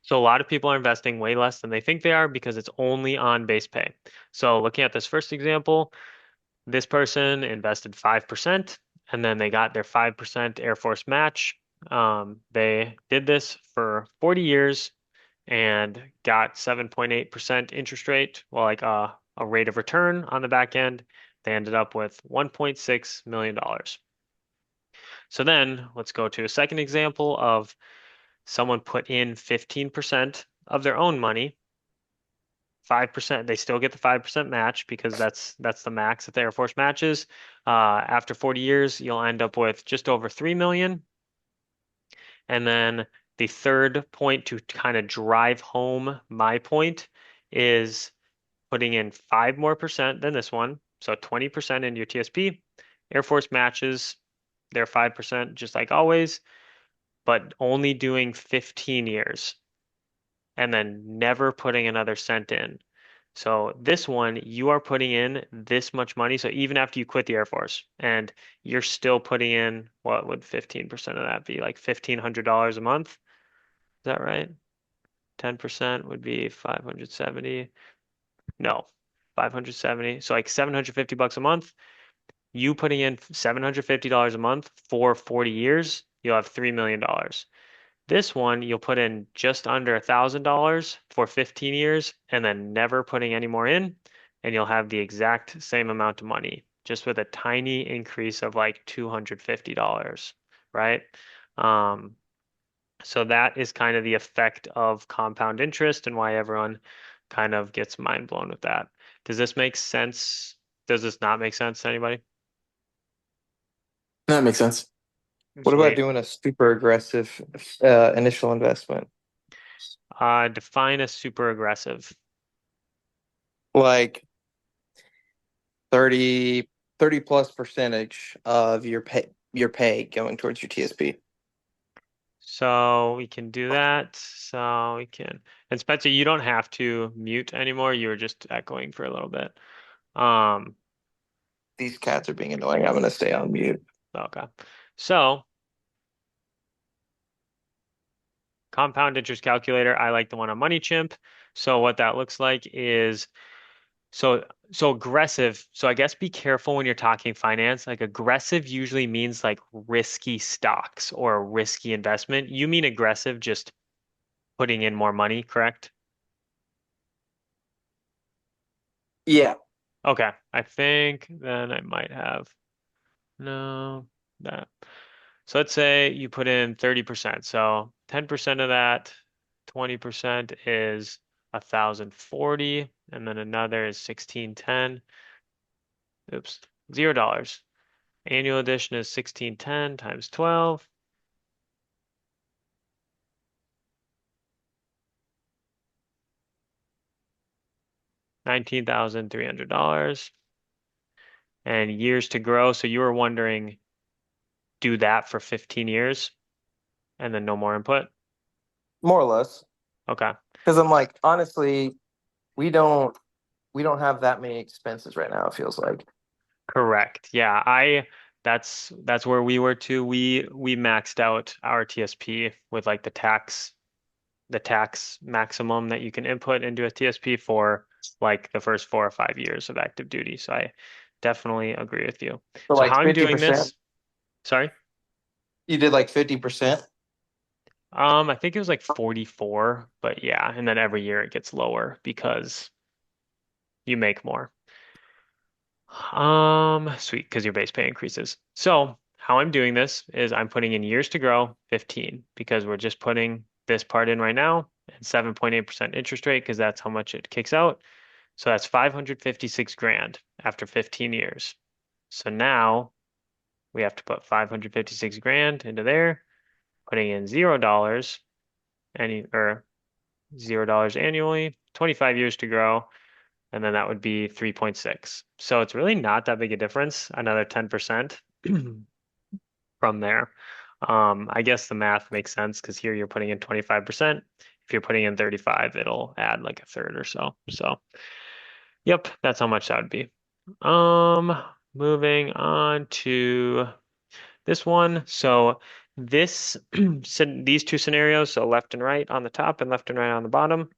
So a lot of people are investing way less than they think they are because it's only on base pay. So looking at this first example, this person invested 5% and then they got their 5% Air Force match. They did this for 40 years and got 7.8% interest rate, well, like a rate of return on the back end. They ended up with $1.6 million. So then let's go to a second example of someone put in 15% of their own money. 5%, they still get the 5% match because that's the max that the Air Force matches. After 40 years, you'll end up with just over 3 million. And then the third point to kind of drive home my point is putting in 5 more percent than this one. So 20% into your TSP. Air Force matches their 5% just like always, but only doing 15 years and then never putting another cent in. So this one, you are putting in this much money. So even after you quit the Air Force and you're still putting in, what would 15% of that be? Like $1,500 a month? Is that right? 10% would be 570. No, 570. So like 750 bucks a month. You putting in $750 a month for 40 years, you'll have $3 million. This one, you'll put in just under $1,000 for 15 years and then never putting any more in, and you'll have the exact same amount of money, just with a tiny increase of like $250, right? Um, so that is kind of the effect of compound interest and why everyone kind of gets mind blown with that. Does this make sense? Does this not make sense to anybody? That makes sense. What about Sweet. doing a super aggressive initial investment? Define a super aggressive. Like 30, 30 plus percentage of your pay going towards your TSP. So we can do that. So we can. And Spencer, you don't have to mute anymore. You were just echoing for a little bit. Um, These cats are being annoying. I'm gonna stay on mute. okay. So compound interest calculator, I like the one on MoneyChimp. So what that looks like is so aggressive. So I guess be careful when you're talking finance. Like aggressive usually means like risky stocks or a risky investment. You mean aggressive just putting in more money, correct? Yeah. Okay. I think then I might have. No, that. So let's say you put in 30%. So 10% of that, 20% is 1,040, and then another is 1,610. Oops, $0. Annual addition is 1,610 times 12, 19,300. And years to grow. So you were wondering, do that for 15 years and then no more input? More or less. Okay. Because I'm like, honestly, we don't we don't have that many expenses right now, it feels like. Correct. Yeah, I that's where we were too. We maxed out our TSP with like the tax maximum that you can input into a TSP for like the first 4 or 5 years of active duty. So I definitely agree with you. So So like how I'm doing 50%. this, sorry. You did like 50%. I think it was like 44, but yeah, and then every year it gets lower because you make more. Sweet, because your base pay increases. So how I'm doing this is I'm putting in years to grow 15 because we're just putting this part in right now and 7.8% interest rate because that's how much it kicks out. So that's 556 grand after 15 years. So now we have to put 556 grand into there, putting in $0 any or $0 annually, 25 years to grow, and then that would be 3.6. So it's really not that big a difference, another 10% from there. I guess the math makes sense because here you're putting in 25%. If you're putting in 35, it'll add like a third or so. So, yep, that's how much that would be. Um, Moving on to this one. So This, these two scenarios, so left and right on the top and left and right on the bottom,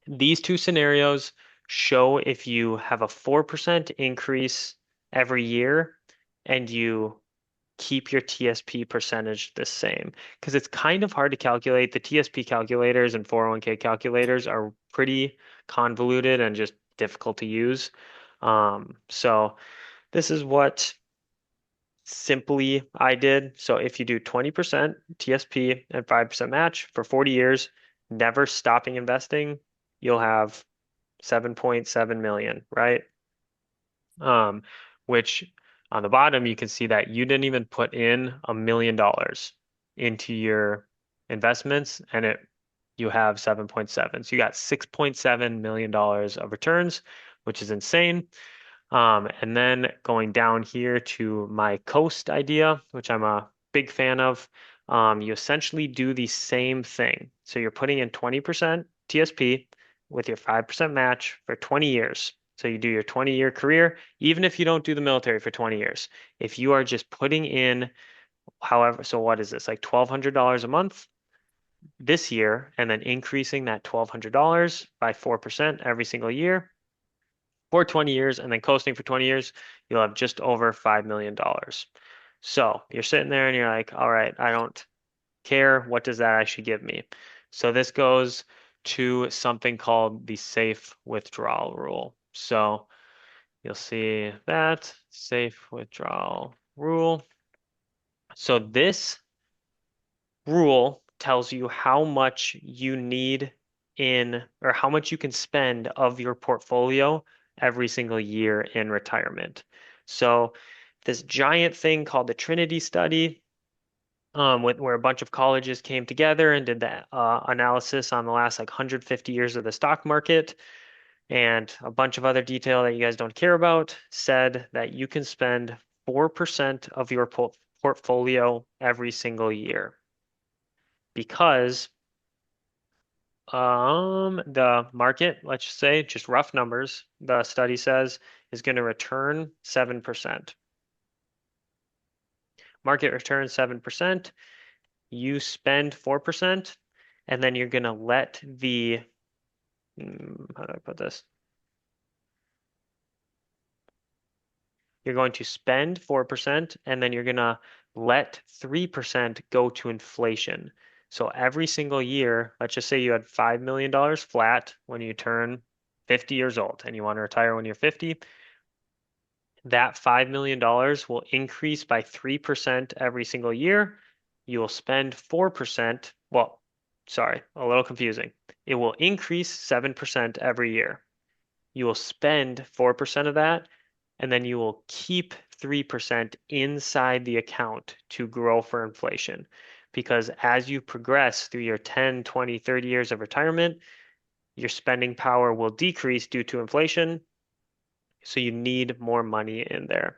these two scenarios show if you have a 4% increase every year and you keep your TSP percentage the same. Because it's kind of hard to calculate. The TSP calculators and 401k calculators are pretty convoluted and just difficult to use. So this is what simply I did. So if you do 20% TSP and 5% match for 40 years, never stopping investing, you'll have 7.7 million, right? Um, which on the bottom you can see that you didn't even put in $1 million into your investments and it you have 7.7. So you got $6.7 million of returns, which is insane. And then going down here to my coast idea, which I'm a big fan of, you essentially do the same thing. So you're putting in 20% TSP with your 5% match for 20 years. So you do your 20-year career, even if you don't do the military for 20 years. If you are just putting in, however, so what is this, like $1,200 a month this year, and then increasing that $1,200 by 4% every single year for 20 years and then coasting for 20 years, you'll have just over $5 million. So you're sitting there and you're like, all right, I don't care. What does that actually give me? So this goes to something called the safe withdrawal rule. So you'll see that safe withdrawal rule. So this rule tells you how much you need in, or how much you can spend of your portfolio every single year in retirement. So this giant thing called the Trinity study, where a bunch of colleges came together and did the analysis on the last like 150 years of the stock market and a bunch of other detail that you guys don't care about, said that you can spend 4% of your portfolio every single year because the market, let's say, just rough numbers, the study says is going to return 7%. Market returns 7%, you spend 4%, and then you're going to let the, how do I put this? You're going to spend 4%, and then you're going to let 3% go to inflation. So every single year, let's just say you had $5 million flat when you turn 50 years old and you want to retire when you're 50, that $5 million will increase by 3% every single year. You will spend 4%. Well, sorry, a little confusing. It will increase 7% every year. You will spend 4% of that, and then you will keep 3% inside the account to grow for inflation. Because as you progress through your 10, 20, 30 years of retirement, your spending power will decrease due to inflation. So you need more money in there.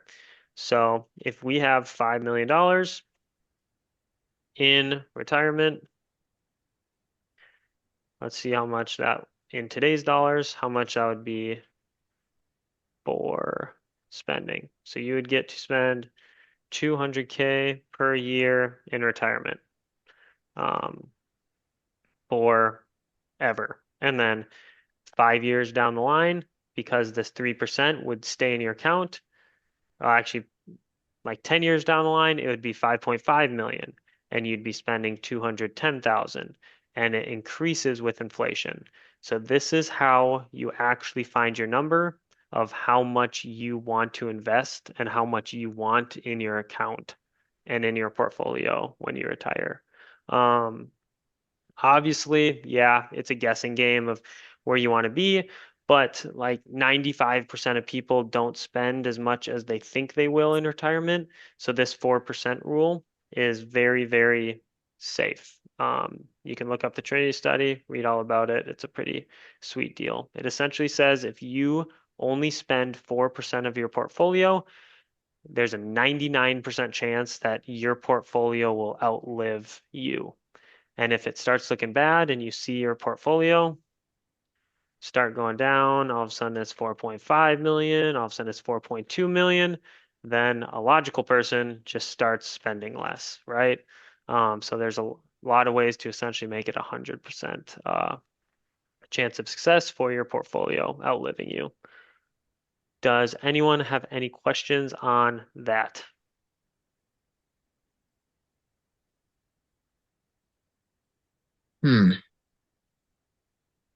So if we have $5 million in retirement, let's see how much that in today's dollars, how much that would be for spending. So you would get to spend 200K per year in retirement um, forever. And then 5 years down the line, because this 3% would stay in your account, actually like 10 years down the line, it would be 5.5 million and you'd be spending 210,000 and it increases with inflation. So this is how you actually find your number of how much you want to invest and how much you want in your account and in your portfolio when you retire. Um, Obviously, yeah, it's a guessing game of where you want to be, but like 95% of people don't spend as much as they think they will in retirement. So this 4% rule is very, very safe. You can look up the Trinity study, read all about it. It's a pretty sweet deal. It essentially says if you only spend 4% of your portfolio, there's a 99% chance that your portfolio will outlive you. And if it starts looking bad and you see your portfolio start going down, all of a sudden it's 4.5 million, all of a sudden it's 4.2 million, then a logical person just starts spending less, right? So there's a lot of ways to essentially make it 100% chance of success for your portfolio outliving you. Does anyone have any questions on that? Hmm.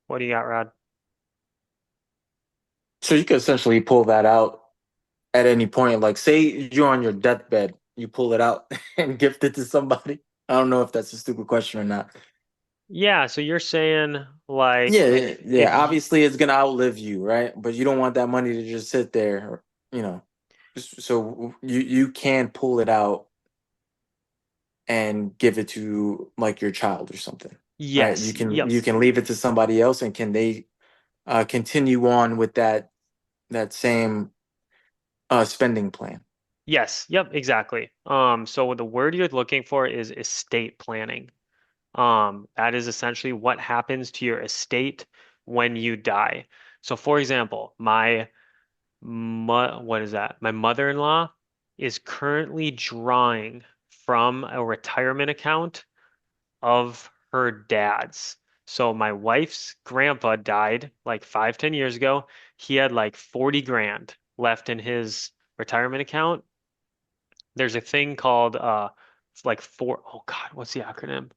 What do you got, Rod? So you could essentially pull that out at any point. Like, say you're on your deathbed, you pull it out and gift it to somebody. I don't know if that's a stupid question or not. Yeah, so you're saying like Yeah. if you, Obviously, it's gonna outlive you, right? But you don't want that money to just sit there, you know. So you can pull it out and give it to like your child or something, right? yes, You yep. can leave it to somebody else, and can they continue on with that same spending plan? Yes, yep, exactly. So the word you're looking for is estate planning. That is essentially what happens to your estate when you die. So for example, what is that? My mother-in-law is currently drawing from a retirement account of her dad's. So my wife's grandpa died like 5, 10 years ago. He had like 40 grand left in his retirement account. There's a thing called it's like oh God, what's the acronym?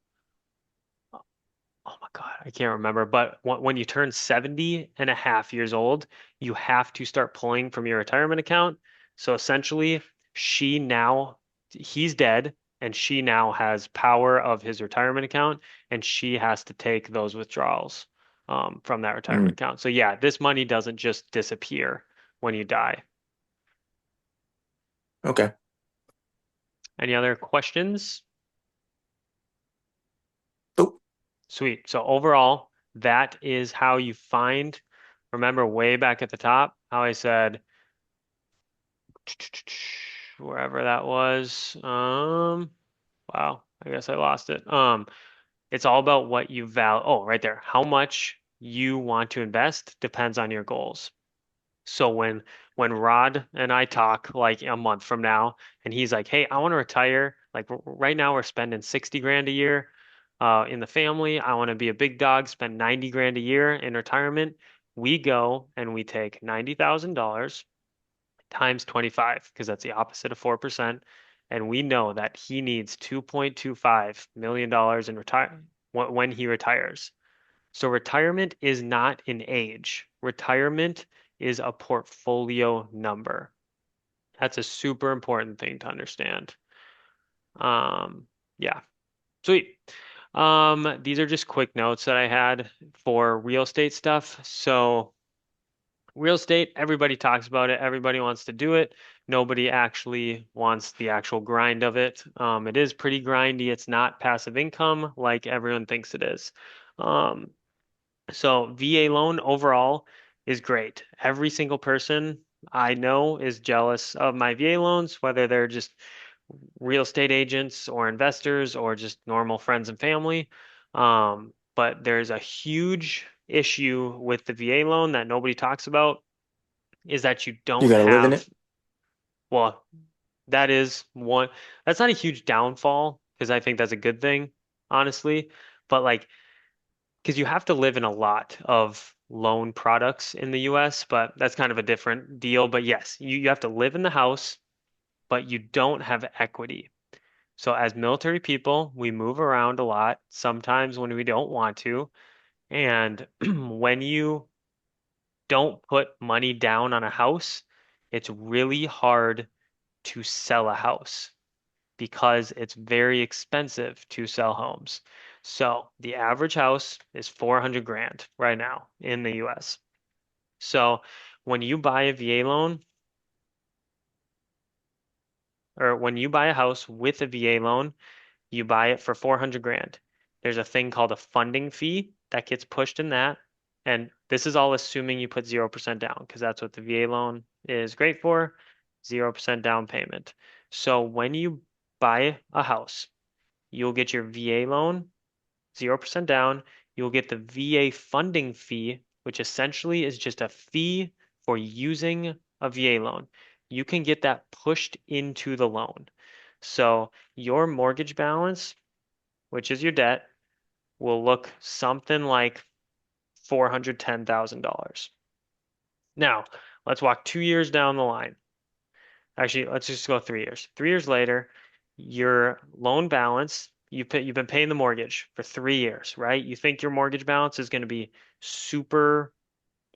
Oh my God, I can't remember. But when you turn 70 and a half years old, you have to start pulling from your retirement account. So essentially, she now, he's dead, and she now has power of his retirement account, and she has to take those withdrawals from that retirement Mm, account. So yeah, this money doesn't just disappear when you die. okay. Any other questions? Oh, Sweet. So overall, that is how you find, remember way back at the top, how I said, wherever that was. Wow, I guess I lost it. It's all about what you value. Oh, right there. How much you want to invest depends on your goals. So when Rod and I talk like a month from now, and he's like, "Hey, I want to retire. Like right now, we're spending 60 grand a year in the family. I want to be a big dog, spend 90 grand a year in retirement." We go and we take $90,000 times 25 because that's the opposite of 4%. And we know that he needs $2.25 million dollars in retire when he retires. So retirement is not an age. Retirement is a portfolio number. That's a super important thing to understand. Yeah, sweet. These are just quick notes that I had for real estate stuff. So real estate, everybody talks about it. Everybody wants to do it. Nobody actually wants the actual grind of it. It is pretty grindy. It's not passive income like everyone thinks it is. Um, so VA loan overall is great. Every single person I know is jealous of my VA loans, whether they're just real estate agents or investors or just normal friends and family. But there's a huge issue with the VA loan that nobody talks about is that you you don't gotta live in have, it. well, that is one, that's not a huge downfall because I think that's a good thing, honestly. But like, because you have to live in a lot of loan products in the US, but that's kind of a different deal. But yes, you have to live in the house, but you don't have equity. So as military people, we move around a lot, sometimes when we don't want to. And when you don't put money down on a house, it's really hard to sell a house because it's very expensive to sell homes. So the average house is 400 grand right now in the US. So when you buy a VA loan or when you buy a house with a VA loan, you buy it for 400 grand. There's a thing called a funding fee that gets pushed in that. And this is all assuming you put 0% down because that's what the VA loan is great for, 0% down payment. So when you buy a house, you'll get your VA loan, 0% down. You'll get the VA funding fee, which essentially is just a fee for using a VA loan. You can get that pushed into the loan. So your mortgage balance which is your debt, will look something like $410,000. Now, let's walk 2 years down the line. Actually, let's just go 3 years. 3 years later, your loan balance, you've been paying the mortgage for 3 years, right? You think your mortgage balance is going to be super,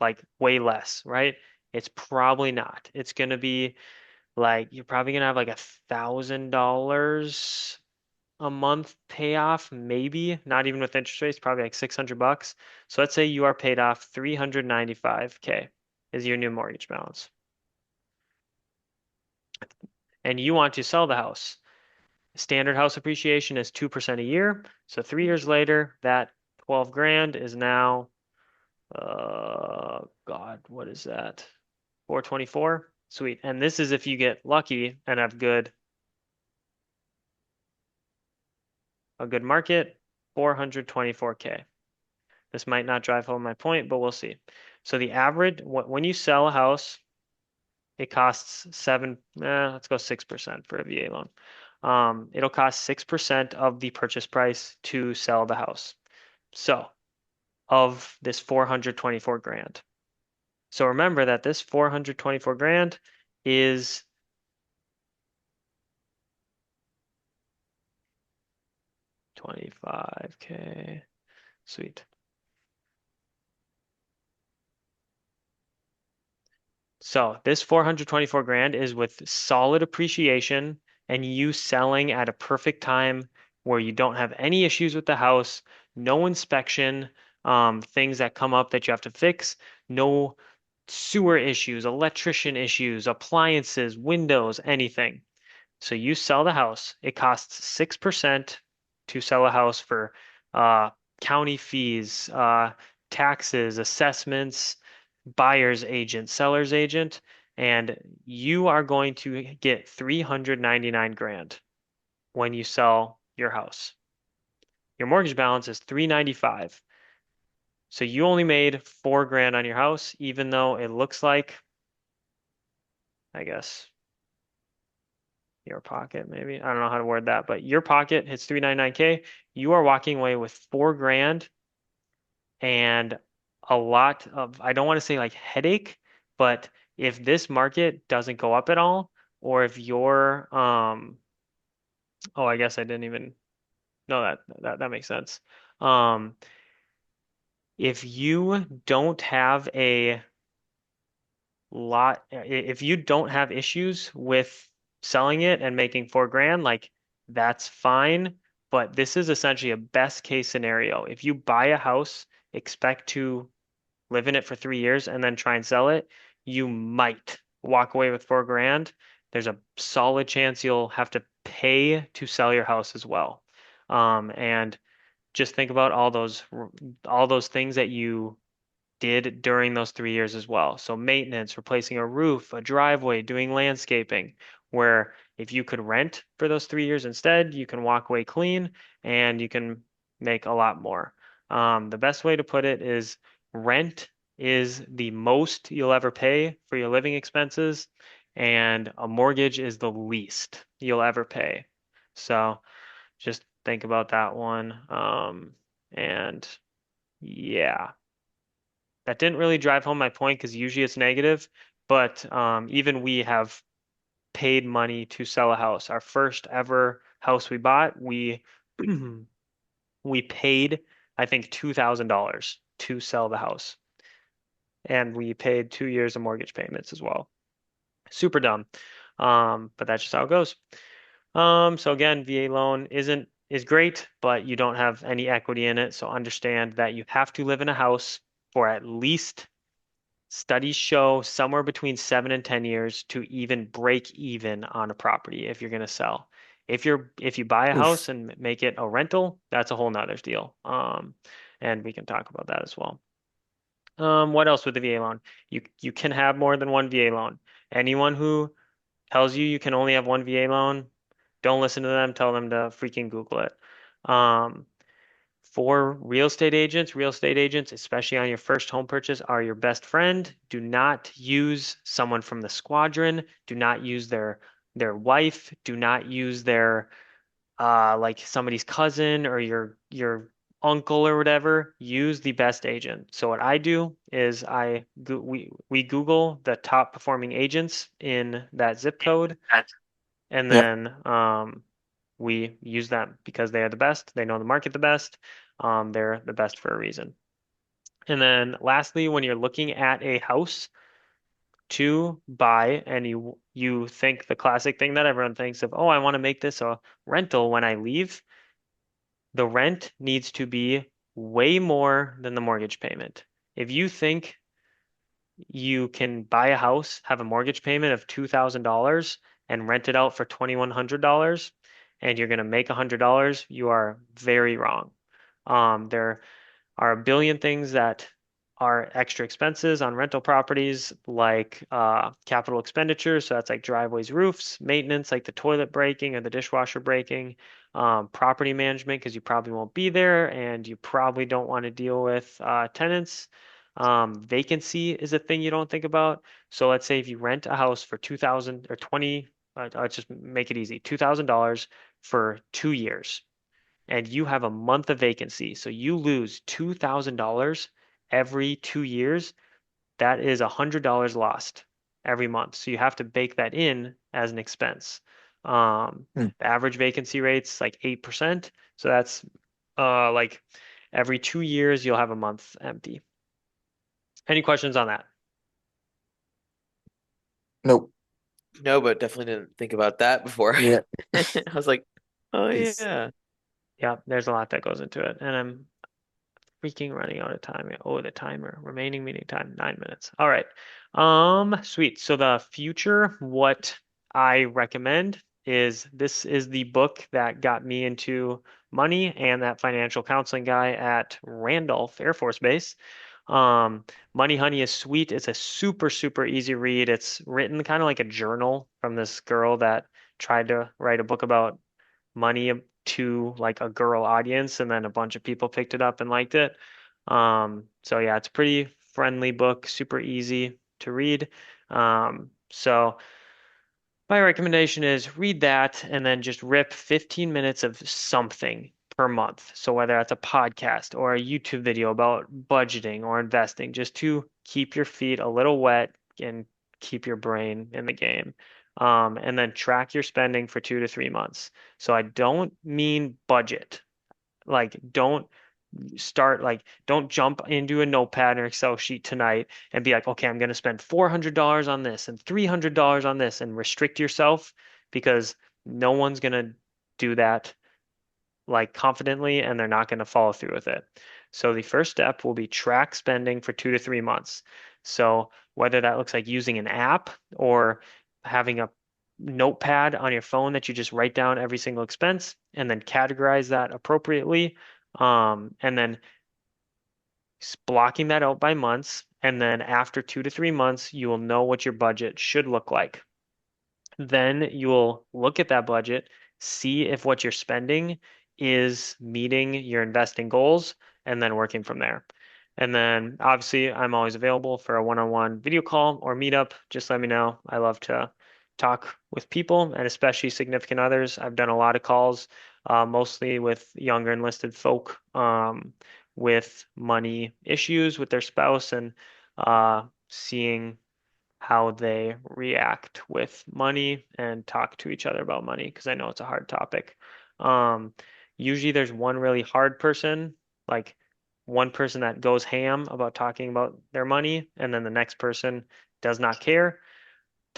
like way less, right? It's probably not. It's going to be like you're probably going to have like $1,000 a month payoff, maybe not even with interest rates, probably like $600. So let's say you are paid off 395K is your new mortgage balance, and you want to sell the house. Standard house appreciation is 2% a year. So 3 years later, that 12 grand is now, God, what is that? 424. Sweet. And this is if you get lucky and have a good market, 424K. This might not drive home my point, but we'll see. So the average, when you sell a house, it costs let's go 6% for a VA loan. It'll cost 6% of the purchase price to sell the house. So of this 424 grand. So remember that this 424 grand is $25K. Sweet. So this 424 grand is with solid appreciation and you selling at a perfect time where you don't have any issues with the house, no inspection, things that come up that you have to fix, no sewer issues, electrician issues, appliances, windows, anything. So you sell the house. It costs 6% to sell a house for county fees, taxes, assessments, buyer's agent, seller's agent, and you are going to get 399 grand when you sell your house. Your mortgage balance is 395. So you only made 4 grand on your house, even though it looks like, I guess, your pocket, maybe. I don't know how to word that, but your pocket hits 399K. You are walking away with 4 grand and a lot of, I don't want to say like headache, but if this market doesn't go up at all, or if you're, oh, I guess I didn't even know that makes sense. Um, if you don't have a lot, if you don't have issues with selling it and making 4 grand, like that's fine. But this is essentially a best case scenario. If you buy a house, expect to live in it for 3 years and then try and sell it, you might walk away with 4 grand. There's a solid chance you'll have to pay to sell your house as well. And just think about all those things that you did during those 3 years as well. So maintenance, replacing a roof, a driveway, doing landscaping, where if you could rent for those 3 years instead, you can walk away clean and you can make a lot more. The best way to put it is rent is the most you'll ever pay for your living expenses, and a mortgage is the least you'll ever pay. So just think about that one. And yeah. That didn't really drive home my point because usually it's negative, but even we have paid money to sell a house. Our first ever house we bought, we we paid, I think, $2,000 to sell the house, and we paid 2 years of mortgage payments as well. Super dumb, but that's just how it goes. So again, VA loan is great, but you don't have any equity in it. So understand that you have to live in a house for at least, studies show, somewhere between 7 and 10 years to even break even on a property if you're going to sell. If you buy a Oof. house and make it a rental, that's a whole nother deal. And we can talk about that as well. What else with the VA loan? You can have more than one VA loan. Anyone who tells you can only have one VA loan, don't listen to them. Tell them to freaking Google it. For real estate agents, especially on your first home purchase, are your best friend. Do not use someone from the squadron. Do not use their wife. Do not use their like somebody's cousin or your uncle or whatever, use the best agent. So what I do is we Google the top performing agents in that zip code, and Yep. then we use them because they are the best. They know the market the best. They're the best for a reason. And then lastly, when you're looking at a house to buy and you think the classic thing that everyone thinks of, oh, I want to make this a rental when I leave, the rent needs to be way more than the mortgage payment. If you think you can buy a house, have a mortgage payment of $2,000 and rent it out for $2,100 and you're going to make $100, you are very wrong. There are a billion things that are extra expenses on rental properties, like capital expenditures. So that's like driveways, roofs, maintenance, like the toilet breaking or the dishwasher breaking, property management, because you probably won't be there and you probably don't want to deal with tenants. Vacancy is a thing you don't think about. So let's say if you rent a house for 2000 or 20, let's just make it easy, $2,000 for 2 years and you have a month of vacancy, so you lose $2,000 every 2 years, that is $100 lost every month. So you have to bake that in as an expense. Hmm. The average vacancy rate's like 8%. So that's like every 2 years you'll have a month empty. Any questions on that? Nope. No, but definitely didn't think about that before. Yeah. I was like, oh It's yeah. Yeah, there's a lot that goes into it. And I'm freaking running out of time. Oh, the timer. Remaining meeting time, 9 minutes. All right. Sweet. So the future, what I recommend is this is the book that got me into money and that financial counseling guy at Randolph Air Force Base. Money Honey is sweet. It's a super, super easy read. It's written kind of like a journal from this girl that tried to write a book about money to like a girl audience, and then a bunch of people picked it up and liked it. So yeah, it's a pretty friendly book, super easy to read. So my recommendation is read that and then just rip 15 minutes of something per month. So whether that's a podcast or a YouTube video about budgeting or investing, just to keep your feet a little wet and keep your brain in the game. And then track your spending for 2 to 3 months. So I don't mean budget. Like, don't jump into a notepad or Excel sheet tonight and be like, okay, I'm going to spend $400 on this and $300 on this and restrict yourself, because no one's going to do that like confidently and they're not going to follow through with it. So the first step will be track spending for 2 to 3 months. So whether that looks like using an app or having a notepad on your phone that you just write down every single expense and then categorize that appropriately. And then blocking that out by months. And then after 2 to 3 months, you will know what your budget should look like. Then you will look at that budget, see if what you're spending is meeting your investing goals, and then working from there. And then obviously, I'm always available for a one-on-one video call or meetup. Just let me know. I love to talk with people and especially significant others. I've done a lot of calls, mostly with younger enlisted folk, with money issues with their spouse and seeing how they react with money and talk to each other about money, because I know it's a hard topic. Um, Usually there's one really hard person, like one person that goes ham about talking about their money, and then the next person does not care.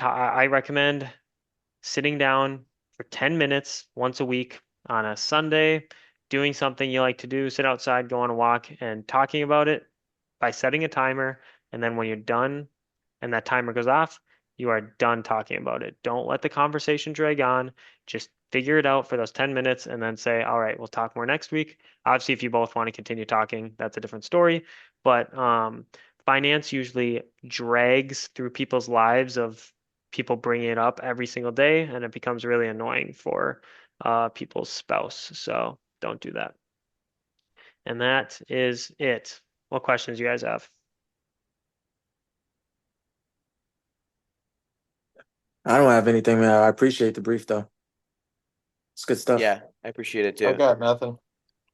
I recommend sitting down for 10 minutes once a week on a Sunday, doing something you like to do, sit outside, go on a walk, and talking about it by setting a timer. And then when you're done and that timer goes off, you are done talking about it. Don't let the conversation drag on. Just figure it out for those 10 minutes and then say, all right, we'll talk more next week. Obviously, if you both want to continue talking, that's a different story. But finance usually drags through people's lives of people bringing it up every single day, and it becomes really annoying for people's spouse. So don't do that. And that is it. What questions do you guys have? I don't have anything, man. I appreciate the brief though. It's good stuff. Yeah, I appreciate it I've too. got nothing.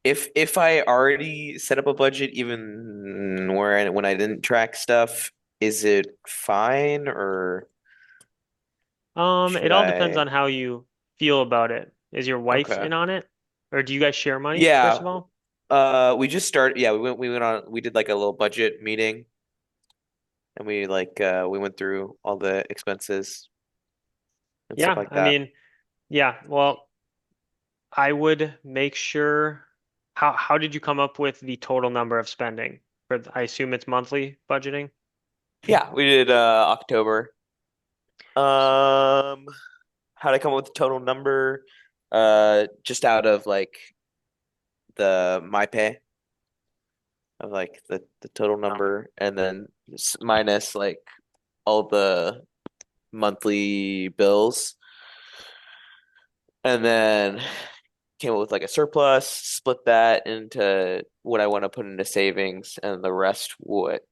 If I already set up a budget, even when I didn't track stuff, is it fine or It should all depends I? on how you feel about it. Is your wife Okay. in on it? Or do you guys share money, first Yeah. of all? We just started. Yeah, we did like a little budget meeting, and we went through all the expenses and stuff Yeah, like I that. mean, yeah, well, I would make sure how did you come up with the total number of spending? I assume it's monthly budgeting. Yeah, we did October. Um, how would I come up with the total number? Just out of like the my pay of like the total number, and then minus like all the monthly bills, and then came up with like a surplus, split that into what I want to put into savings, and the rest what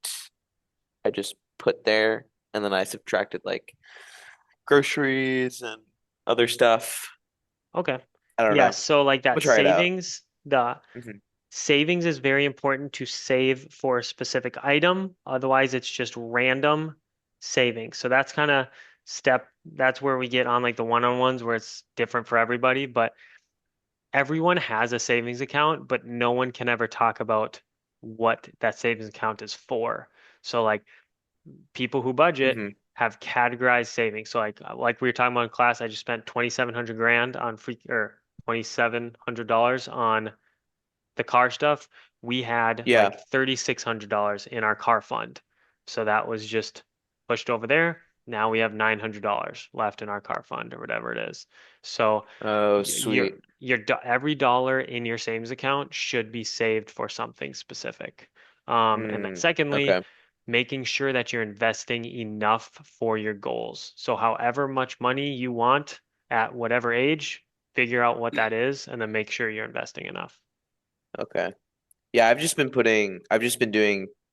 I just put there, and then I subtracted like groceries and other stuff. Okay. I don't Yeah, know. so like We'll that try it out. savings, the Hmm. savings is very important to save for a specific item. Otherwise, it's just random savings. So that's kind of that's where we get on like the one-on-ones where it's different for everybody. But everyone has a savings account, but no one can ever talk about what that savings account is for. So like people who budget Hmm. have categorized savings. So like we were talking about in class, I just spent 2,700 grand on free or $2,700 on the car stuff. We had Yeah. like $3,600 in our car fund. So that was just pushed over there. Now we have $900 left in our car fund or whatever it is. So Oh, your sweet. every dollar in your savings account should be saved for something specific. And then Mm, secondly, okay. making sure that you're investing enough for your goals. So however much money you want at whatever age, figure out what that is and then make sure you're investing enough. Okay. Yeah, I've just been doing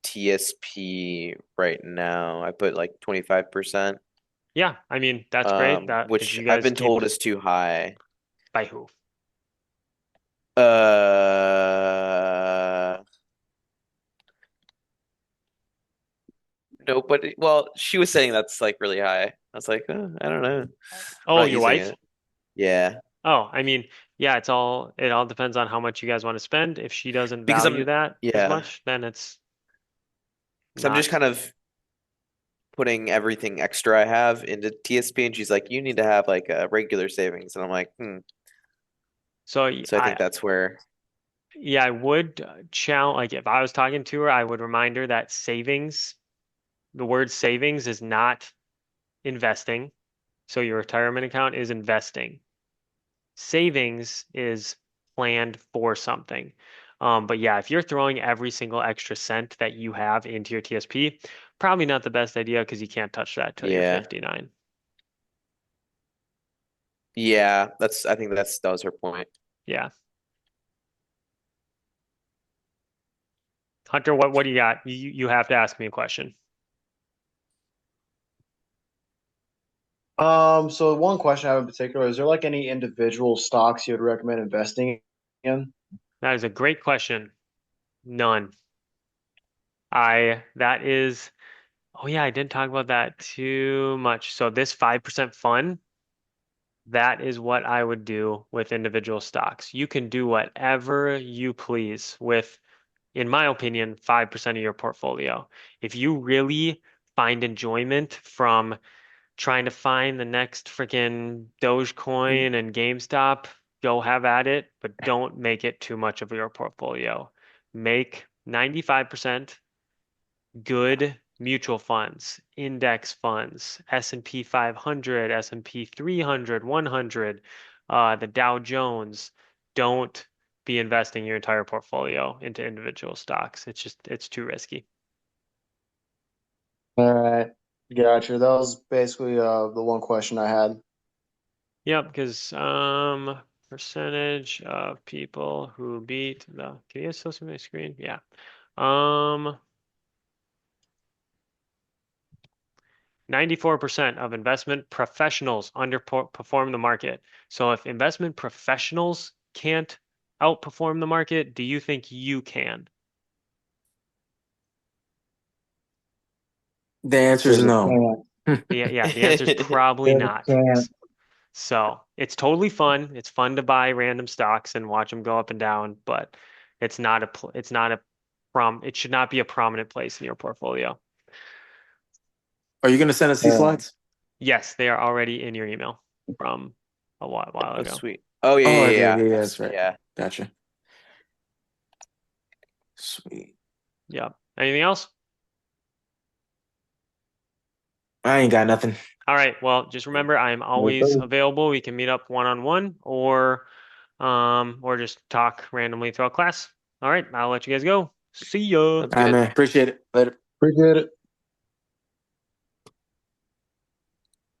TSP right now. I put like 25%, Yeah, I mean, that's great that if which you I've guys been keep told is too high. by who? Uh, Nobody. Well, she was saying that's like really high. I was like, I don't know. I'm Oh, not your using wife? it. Yeah, Oh, I mean, yeah, it all depends on how much you guys want to spend. If she doesn't because value I'm that as yeah, much, then it's because I'm just not. kind of putting everything extra I have into TSP, and she's like, you need to have like a regular savings, and I'm like, hmm. So So I think that's where. yeah, I would challenge, like if I was talking to her, I would remind her that the word savings is not investing. So your retirement account is investing. Savings is planned for something. But yeah, if you're throwing every single extra cent that you have into your TSP, probably not the best idea because you can't touch that till you're Yeah, 59. yeah. I think that was her point. Yeah. Hunter, what do you got? You have to ask me a question. So one question I have in particular, is there like any individual stocks you would recommend investing in? That is a great question. None. That is, oh yeah, I didn't talk about that too much. So this 5% fund, that is what I would do with individual stocks. You can do whatever you please with, in my opinion, 5% of your portfolio. If you really find enjoyment from trying to find the next freaking Dogecoin and GameStop, go have at it, but don't make it too much of your portfolio. Make 95% good mutual funds, index funds, S&P 500, S&P 300, 100, the Dow Jones. Don't be investing your entire portfolio into individual stocks. It's too risky. All right, gotcha. That was basically the one question I had. Yep, because percentage of people who beat the, can you still see my screen? Yeah. Um 94% of investment professionals underperform the market. So if investment professionals can't outperform the market, do you think you can? The answer is no. Yeah, the answer is probably Yeah, not. can't. So it's totally fun. It's fun to buy random stocks and watch them go up and down, but it's not it should not be a prominent place in your portfolio. Are you gonna send us these Yeah. slides? Yes, they are already in your email from a while Oh, ago. sweet. Oh yeah, Oh, yeah, yeah. yeah, that's right. Yeah. Gotcha. Sweet. Yeah. Anything else? I ain't got nothing. All right. Well, just remember I am always sir. available. We can meet up one-on-one or just talk randomly throughout class. All right, I'll let you guys go. See ya. Sounds All right, good. man. Appreciate it. Later. Appreciate it.